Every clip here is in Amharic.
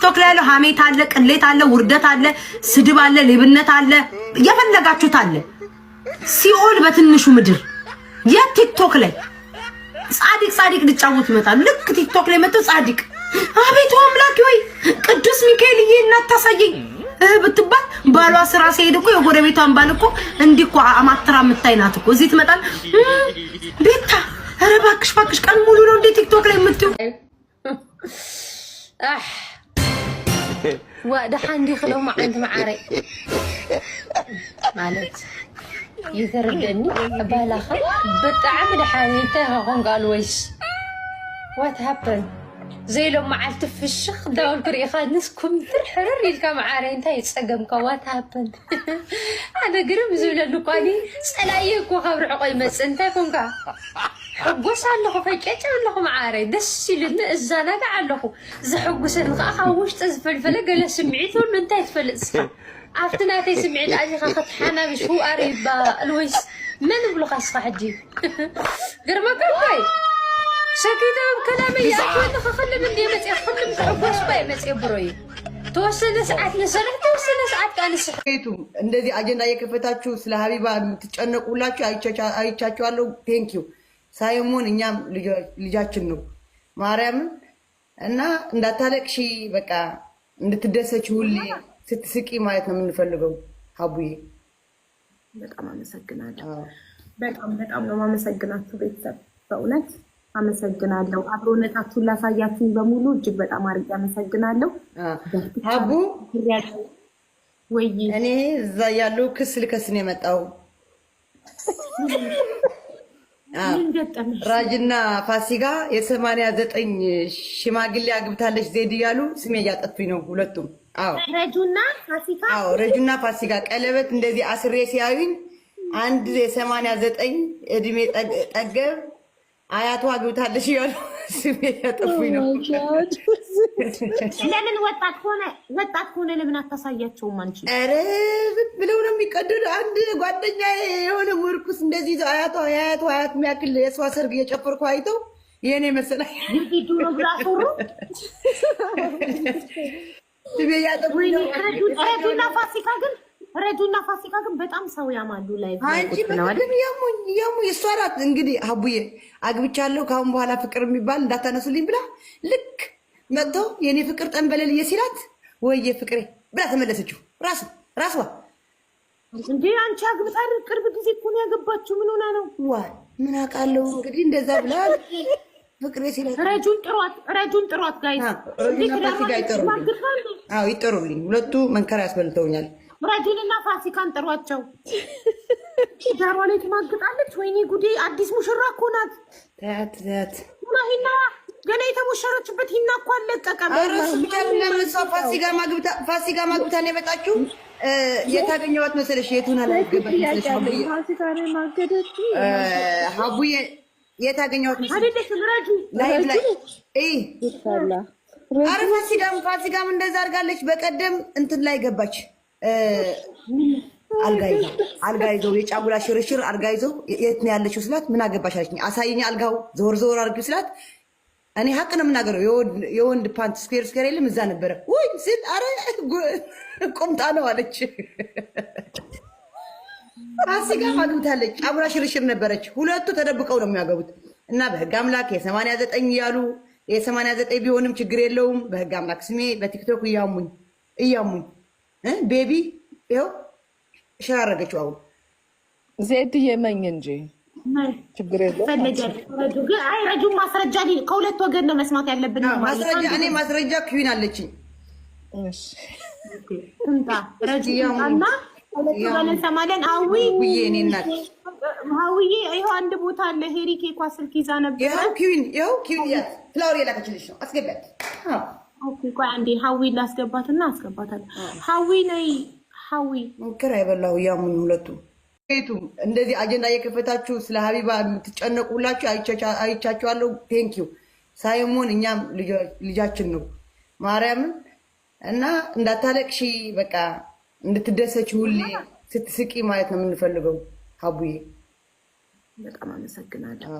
ቲክቶክ ላይ ያለው ሀሜት አለ፣ ቅሌት አለ፣ ውርደት አለ፣ ስድብ አለ፣ ሌብነት አለ፣ የፈለጋችሁት አለ። ሲኦል በትንሹ ምድር የቲክቶክ ላይ ጻድቅ ልጫወት ይመጣል። ልክ ቲክቶክ ላይ መጥቶ ጻድቅ አቤቱ አምላክ ወይ ቅዱስ ሚካኤል እናት ታሳየኝ ብትባል ባሏ ስራ ሲሄድ እኮ የጎረቤቷን ባል እኮ እንዲህ እኮ አማትራ የምታይናት እኮ እዚህ ትመጣል። ቤታ ኧረ እባክሽ ቀን ሙሉ ነው እንደ ቲክቶክ ላይ የምትይው ወደሓንዲ ክለው ማዓንት ማዓረይ ማለት ይተረደኒ ባላኸ በጣም ደሓኒተ ሆን ቃል ወይስ what happened زيلو معلت فشخ داول كريخا نسكم ترحرر يلكا معاري انت يتصقمك what happened انا قرب زولو قالي سلايك وخبر عقي مس انت كونكا حقوس علىكم فيكيت علىكم معاري دس لنا الزناق علىكم زحقوسن خاوش تزفلفله قال سمعيتو انت يتفلص عرفتنا تي سمعيت اجي خاطر حنا مش هو قريب الويس من بلو خاص حجي غير ما كاي شكيدا بكلامي يا اخوي خلي مني متي خلي متعبوش باي متي بروي توصل ساعات نسرح توصل ساعات كان سحيتو እንደዚህ አጀንዳ የከፈታችሁ ስለ ሀቢባ የምትጨነቁላችሁ አይቻችኋለሁ። ቴንክ ዩ ሳይሞን እኛም ልጃችን ነው ማርያም እና እንዳታለቅሺ በቃ እንድትደሰች ሁሌ ስትስቂ ማለት ነው የምንፈልገው። ሀቡዬ በጣም አመሰግናለሁ። በጣም ነው ማመሰግናችሁ ቤተሰብ በእውነት አመሰግናለሁ። አብሮነታችሁን ላሳያችሁኝ በሙሉ እጅግ በጣም አድርጌ አመሰግናለሁ። ሀቡ ወይ እኔ እዛ ያለው ክስ ልከስ ነው የመጣው። ራጅና ፋሲካ የ89 ሽማግሌ አግብታለች ዜድ እያሉ ስሜ እያጠፉኝ ነው ሁለቱም። ረጁና ፋሲካ ቀለበት እንደዚህ አስሬ ሲያዩኝ አንድ የ89 እድሜ ጠገብ አያቷ አግብታለች እያሉ ስሜ እያጠፉኝ ነው። ለምን ወጣት ሆነ ለምን አታሳያቸውም አንቺ? ኧረ ብለው ነው የሚቀደዱ። አንድ ጓደኛ የሆነ ሙርኩስ እንደዚህ አያቷ የሚያክል የሷ ሰርግ እየጨፈርኩ አይተው የኔ መሰለኝ ይዱ ነው ብራቶሩ ስሜ እያጠፉኝ ነው። ረጁና ፋሲካ ግን በጣም ሰው ያማሉ ላይ አንቺ በጣም ያሙኝ እሷራት እንግዲህ ሀቡዬ አግብቻለሁ ካሁን በኋላ ፍቅር የሚባል እንዳታነሱልኝ ብላ ልክ መጥቶ የኔ ፍቅር ጠንበለል ሲላት ወይዬ ፍቅሬ ብላ ተመለሰችው። ራስዋ እንዴ አንቺ አግብታ ቅርብ ጊዜ እኮ ነው ያገባችው። ምን ሆና ነው? ዋይ ምን አውቃለሁ እንግዲህ እንደዛ ብላ ፍቅሬ ሲላት ረጁን ጥሯት ጋይስ ይጠሩልኝ። ሁለቱ መንከራ ያስበልተውኛል። ረጁንና ፋሲካን ጥሯቸው። ዳሯ ላይ ትማግጣለች። ወይኔ ጉዴ! አዲስ ሙሽራ እኮ ናት። ተያት ሂና ገና የተሞሸረችበት ሂና እኮ አለቀቀም። ፋሲካ ማግብታ ነው የመጣችው። የታገኘዋት መሰለሽ? የቱን አላገባች መሰለሽ? ሀቡዬ የታገኘዋት መሰለሽ? ላይቭ ላይ ኧረ ፋሲካም እንደዛ አድርጋለች። በቀደም እንትን ላይ ገባች። አልጋ ይዘው የጫጉላ ሽርሽር አልጋ ይዘው የት ነው ያለችው ስላት ምን አገባሽ አለችኝ። አሳይኝ አልጋው ዞር አድርጊው ስላት እኔ ሀቅ ነው የምናገረው የወንድ ፓንት ስኩዌር የለም እዛ ነበረ ወይ ስል አረ ቁምጣ ነው አለች። ፋሲካ አግብታለች። ጫጉላ ሽርሽር ነበረች። ሁለቱ ተደብቀው ነው የሚያገቡት እና በህግ አምላክ የ89 እያሉ የ89 ቢሆንም ችግር የለውም። በህግ አምላክ ስሜ በቲክቶክ እያሙኝ ቤቢ ይኸው ሸር አደረገችው። አሁን ዜድ የመኝ እንጂ ችግር የለውም። ረጁ ማስረጃ ከሁለት ወገን ነው መስማት ያለብን። እኔ ማስረጃ ክዊን አለችኝ። ረጁና ሰማለን ሀዊዬ ይኸው አንድ ቦታ አለ። ሄሪ ኬኳ ስልክ ይዛ ነበር። ይኸው ክዊን ፍላወር የላከችልሽ ነው። አስገቢያት። ቆይ አንዴ ሀዊ ላስገባትና አስገባታለሁ። ሀዊ ነይ ሀዊ ሙከራ የበላው ያሙኝ ሁለቱ ቤቱ እንደዚህ አጀንዳ የከፈታችሁ ስለ ሀቢባ የምትጨነቁላችሁ አይቻችኋለሁ። ቴንክ ዩ ሳይሞን እኛም ልጃችን ነው ማርያምን እና እንዳታለቅሺ በቃ እንድትደሰች ሁሌ ስትስቂ ማለት ነው የምንፈልገው። ሀቡዬ በጣም አመሰግናለሁ።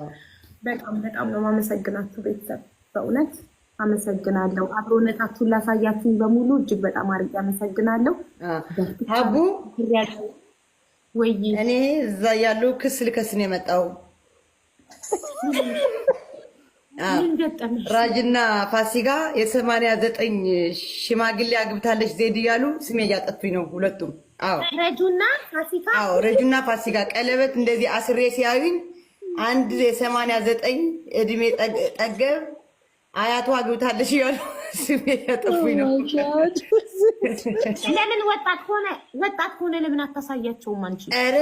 በጣም ነው ማመሰግናችሁ ቤተሰብ በእውነት አመሰግናለሁ። አብሮነታችሁን ላሳያችሁኝ በሙሉ እጅግ በጣም አድርጌ አመሰግናለሁ። ሀቡ ወይ እኔ እዛ ያለው ክስ ልከስ ነው የመጣው። ራጅና ፋሲካ የ89 ሽማግሌ አግብታለች ዜድ እያሉ ስሜ እያጠፉኝ ነው ሁለቱም። አዎ ረጁና ፋሲካ፣ አዎ ረጁና ፋሲካ ቀለበት እንደዚህ አስሬ ሲያዩኝ አንድ የ89 እድሜ ጠገብ አያቷ አግብታለች እያሉ ስሜ እያጠፉኝ ነው። ለምን ወጣት ሆነ ለምን አታሳያቸውም አንቺ? ኧረ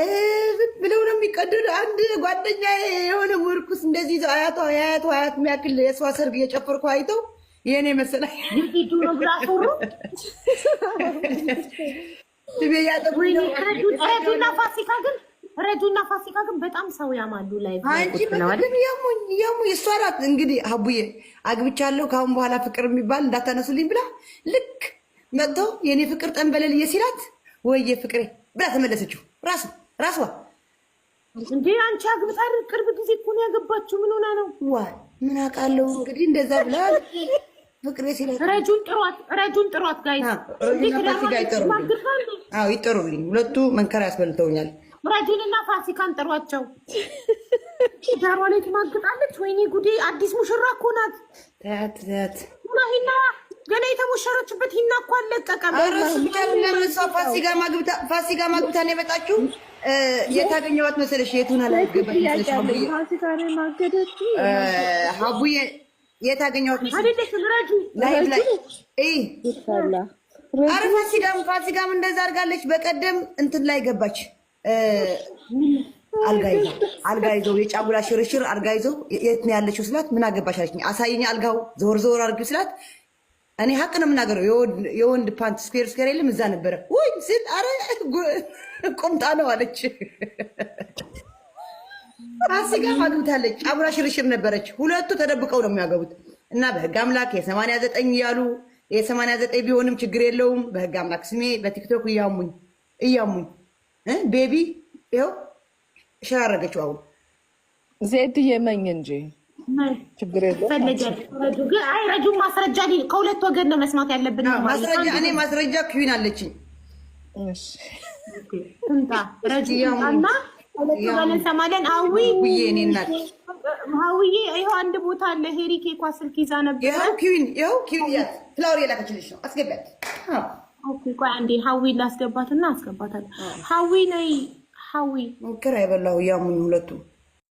ብለው ነው የሚቀደዱ። አንድ ጓደኛ የሆነ ሙርኩስ እንደዚህ አያቷ አያት የሚያክል የሷ ሰርግ እየጨፈርኩ አይተው የኔ መሰለኝ ይዱ ነው ብላ ሶሩ ረጁና ፋሲካ ግን በጣም ሰው ያማሉ ላይ ያሙኝ እሷ ናት እንግዲህ ሀቡዬ አግብቻለሁ ከአሁን በኋላ ፍቅር የሚባል እንዳታነሱልኝ ብላ ልክ መጥቶ የኔ ፍቅር ጠንበለልዬ ሲላት ወይዬ ፍቅሬ ብላ ተመለሰችው። ራሷ እንዴ አንቺ አግብታ ቅርብ ጊዜ እኮ ነው ያገባችው። ምን ሆና ነው? ዋይ ምን አውቃለሁ እንግዲህ እንደዛ ብላ ፍቅሬ ሲላት ረጁን ጥሯት ጋይስ። አዎ ይጠሩልኝ። ሁለቱ መንከራ ያስበልተውኛል። ረጁንና ፋሲካን ጥሯቸው። ዳሯ ላይ ትማግጣለች። ወይኔ ጉዴ! አዲስ ሙሽራ እኮ ናት። ተያት ሂና ገና የተሞሸረችበት ሂና እኮ አለቀቀም። ፋሲካ ማግብታ ነው የመጣችው። የታገኘዋት መሰለሽ? የቱን አላገባች መሰለሽ? ሀቡዬ የታገኘዋት መሰለሽ? ኧረ ፋሲካም እንደዛ አድርጋለች። በቀደም እንትን ላይ ገባች። አልጋ ይዘው የጫጉላ ሽርሽር አልጋ ይዘው የት ነው ያለችው ስላት ምን አገባሽ አለችኝ። አሳየኝ አልጋው ዞር አድርጊው ስላት እኔ ሀቅ ነው የምናገረው። የወንድ ፓንት ስኩዌር የለም እዛ ነበረ ወይ ስል ኧረ ቁምጣ ነው አለች። ፋሲካ አግብታለች። ጫጉላ ሽርሽር ነበረች። ሁለቱ ተደብቀው ነው የሚያገቡት እና በህግ አምላክ የ89 እያሉ የ89 ቢሆንም ችግር የለውም። በህግ አምላክ ስሜ በቲክቶክ እያሙኝ ቤቢ ይኸው ሸራረገችው። አሁን ዜድ የመኝ እንጂ ችግር የለውም። ረጁ ማስረጃ ከሁለት ወገን ነው መስማት ያለብን። ማስረጃ እኔ ማስረጃ ክዊን አለችኝ። ረጁና ሰማለን ሀዊዬ ይኸው አንድ ቦታ አለ። ሄሪ ኬኳ ስልክ ይዛ ነበር። ይኸው ኪዊን ያት ፍላወር የላከችልሽ ነው። አስገቢያት። ቆይ አንዴ ሀዊ ላስገባትና አስገባታለሁ። ሀዊ ነይ ሀዊ ሙከራ የበላው ያሙኝ ሁለቱ